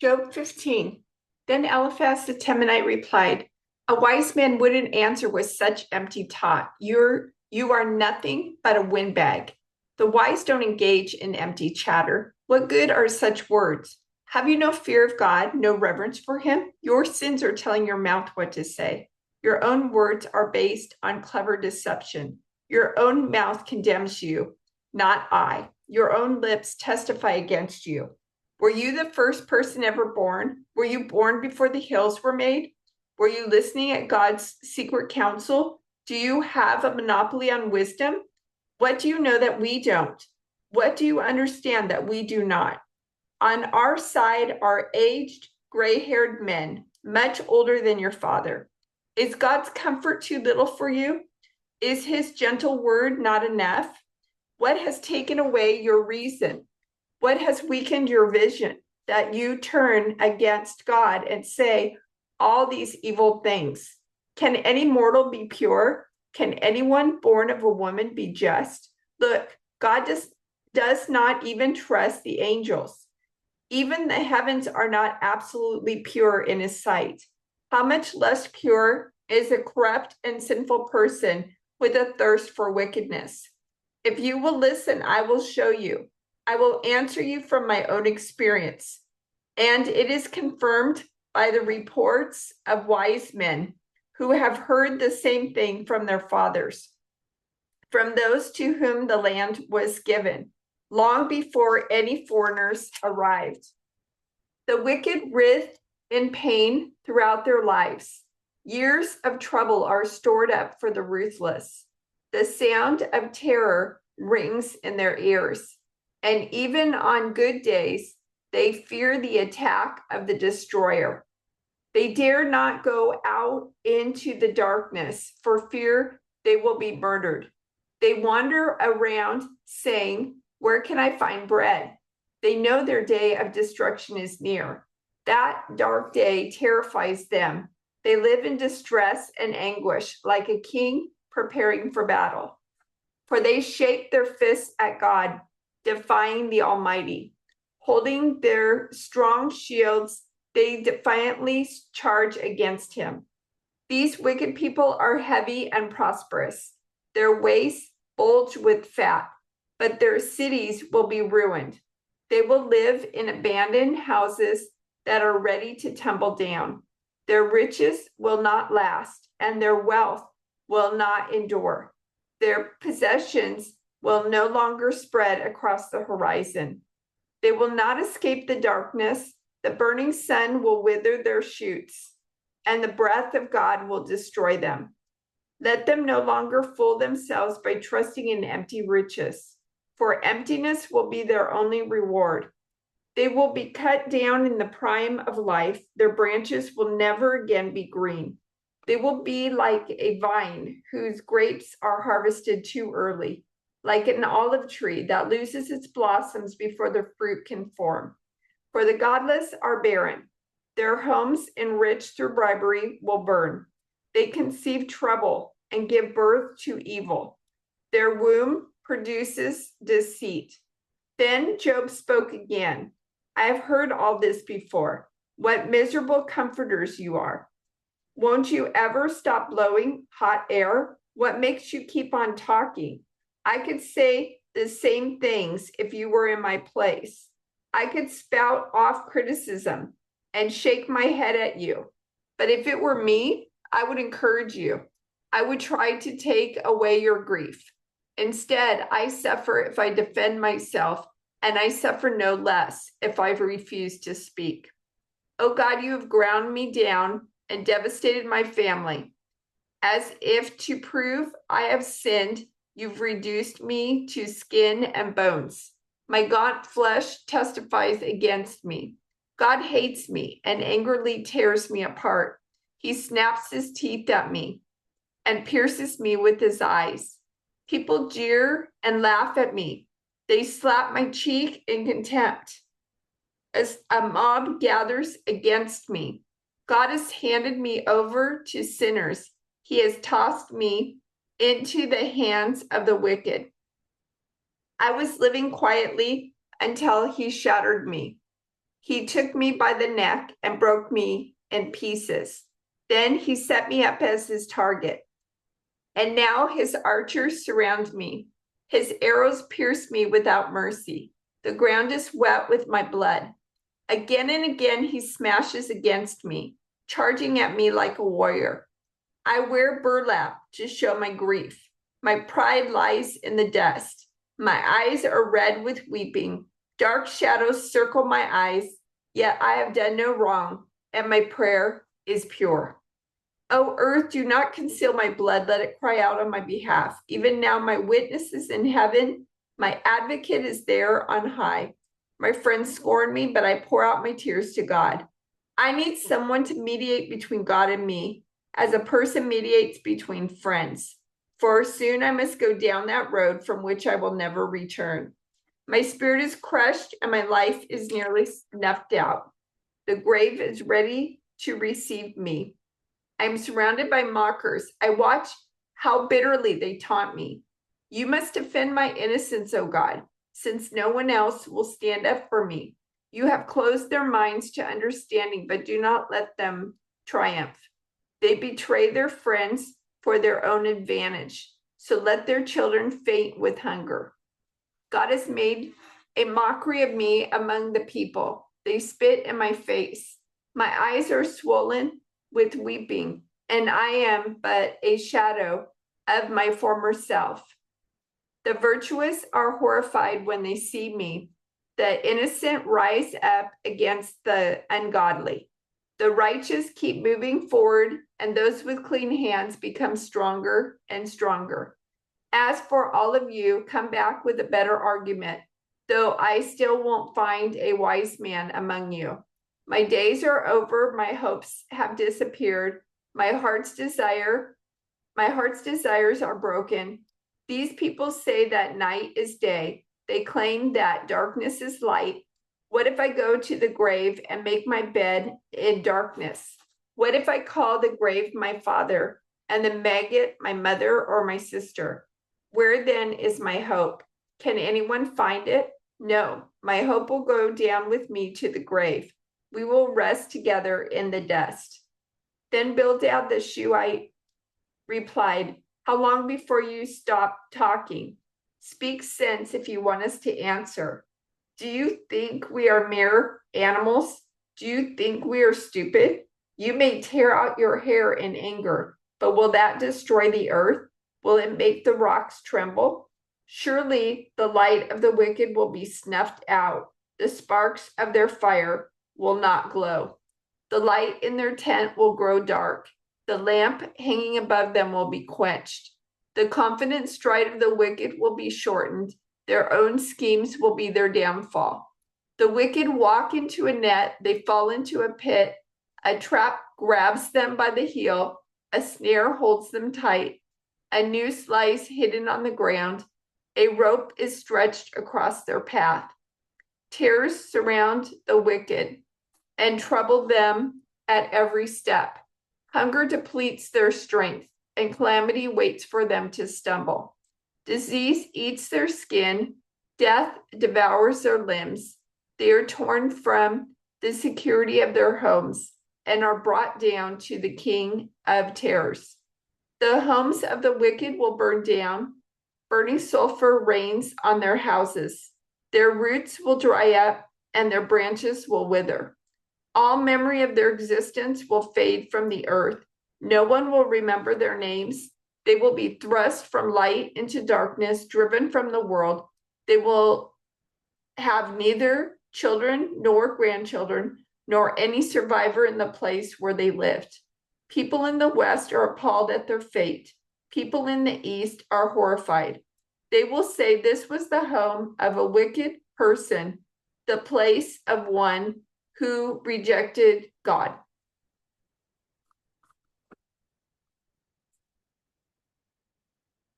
Job 15. Then Eliphaz the Temanite replied, a wise man wouldn't answer with such empty talk. You are nothing but a windbag. The wise don't engage in empty chatter. What good are such words? Have you no fear of God, no reverence for him? Your sins are telling your mouth what to say. Your own words are based on clever deception. Your own mouth condemns you, not I. Your own lips testify against you. Were you the first person ever born? Were you born before the hills were made? Were you listening at God's secret counsel? Do you have a monopoly on wisdom? What do you know that we don't? What do you understand that we do not? On our side are aged, gray-haired men, much older than your father. Is God's comfort too little for you? Is his gentle word not enough? What has taken away your reason? What has weakened your vision that you turn against God and say all these evil things? Can any mortal be pure? Can anyone born of a woman be just? Look, God does not even trust the angels. Even the heavens are not absolutely pure in his sight. How much less pure is a corrupt and sinful person with a thirst for wickedness? If you will listen, I will show you. I will answer you from my own experience. And it is confirmed by the reports of wise men who have heard the same thing from their fathers, from those to whom the land was given, long before any foreigners arrived. The wicked writhe in pain throughout their lives. Years of trouble are stored up for the ruthless. The sound of terror rings in their ears. And even on good days, they fear the attack of the destroyer. They dare not go out into the darkness for fear they will be murdered. They wander around saying, where can I find bread? They know their day of destruction is near. That dark day terrifies them. They live in distress and anguish like a king preparing for battle. For they shake their fists at God, defying the Almighty. Holding their strong shields, they defiantly charge against him. These wicked people are heavy and prosperous. Their waists bulge with fat, but their cities will be ruined. They will live in abandoned houses that are ready to tumble down. Their riches will not last, and their wealth will not endure. Their possessions will no longer spread across the horizon. They will not escape the darkness. The burning sun will wither their shoots, and the breath of God will destroy them. Let them no longer fool themselves by trusting in empty riches, for emptiness will be their only reward. They will be cut down in the prime of life. Their branches will never again be green. They will be like a vine whose grapes are harvested too early, like an olive tree that loses its blossoms before the fruit can form. For the godless are barren. Their homes, enriched through bribery, will burn. They conceive trouble and give birth to evil. Their womb produces deceit. Then Job spoke again. I have heard all this before. What miserable comforters you are. Won't you ever stop blowing hot air? What makes you keep on talking? I could say the same things if you were in my place. I could spout off criticism and shake my head at you. But if it were me, I would encourage you. I would try to take away your grief. Instead, I suffer if I defend myself, and I suffer no less if I refuse to speak. Oh God, you have ground me down and devastated my family. As if to prove I have sinned, you've reduced me to skin and bones. My gaunt flesh testifies against me. God hates me and angrily tears me apart. He snaps his teeth at me and pierces me with his eyes. People jeer and laugh at me. They slap my cheek in contempt. As a mob gathers against me, God has handed me over to sinners. He has tossed me into the hands of the wicked. I was living quietly until he shattered me. He took me by the neck and broke me in pieces. Then he set me up as his target. And now his archers surround me. His arrows pierce me without mercy. The ground is wet with my blood. Again and again he smashes against me, charging at me like a warrior. I wear burlap to show my grief. My pride lies in the dust. My eyes are red with weeping. Dark shadows circle my eyes, yet I have done no wrong, and my prayer is pure. O earth, do not conceal my blood. Let it cry out on my behalf. Even now, my witness is in heaven. My advocate is there on high. My friends scorn me, but I pour out my tears to God. I need someone to mediate between God and me, as a person mediates between friends. For soon I must go down that road from which I will never return. My spirit is crushed and my life is nearly snuffed out. The grave is ready to receive me. I am surrounded by mockers. I watch how bitterly they taunt me. You must defend my innocence, O God, since no one else will stand up for me. You have closed their minds to understanding, but do not let them triumph. They betray their friends for their own advantage, so let their children faint with hunger. God has made a mockery of me among the people. They spit in my face. My eyes are swollen with weeping, and I am but a shadow of my former self. The virtuous are horrified when they see me. The innocent rise up against the ungodly. The righteous keep moving forward, and those with clean hands become stronger and stronger. As for all of you, come back with a better argument, though I still won't find a wise man among you. My days are over, my hopes have disappeared, my heart's desires are broken. These people say that night is day. They claim that darkness is light. What if I go to the grave and make my bed in darkness? What if I call the grave my father and the maggot my mother or my sister? Where then is my hope? Can anyone find it? No, my hope will go down with me to the grave. We will rest together in the dust. Then Bildad the Shuhite replied, how long before you stop talking? Speak sense if you want us to answer. Do you think we are mere animals? Do you think we are stupid? You may tear out your hair in anger, but will that destroy the earth? Will it make the rocks tremble? Surely the light of the wicked will be snuffed out. The sparks of their fire will not glow. The light in their tent will grow dark. The lamp hanging above them will be quenched. The confident stride of the wicked will be shortened. Their own schemes will be their downfall. The wicked walk into a net. They fall into a pit. A trap grabs them by the heel. A snare holds them tight. A noose lies hidden on the ground. A rope is stretched across their path. Terrors surround the wicked and trouble them at every step. Hunger depletes their strength, and calamity waits for them to stumble. Disease eats their skin. Death devours their limbs. They are torn from the security of their homes and are brought down to the king of terrors. The homes of the wicked will burn down. Burning sulfur rains on their houses. Their roots will dry up and their branches will wither. All memory of their existence will fade from the earth. No one will remember their names. They will be thrust from light into darkness, driven from the world. They will have neither children nor grandchildren, nor any survivor in the place where they lived. People in the West are appalled at their fate. People in the East are horrified. They will say this was the home of a wicked person, the place of one who rejected God.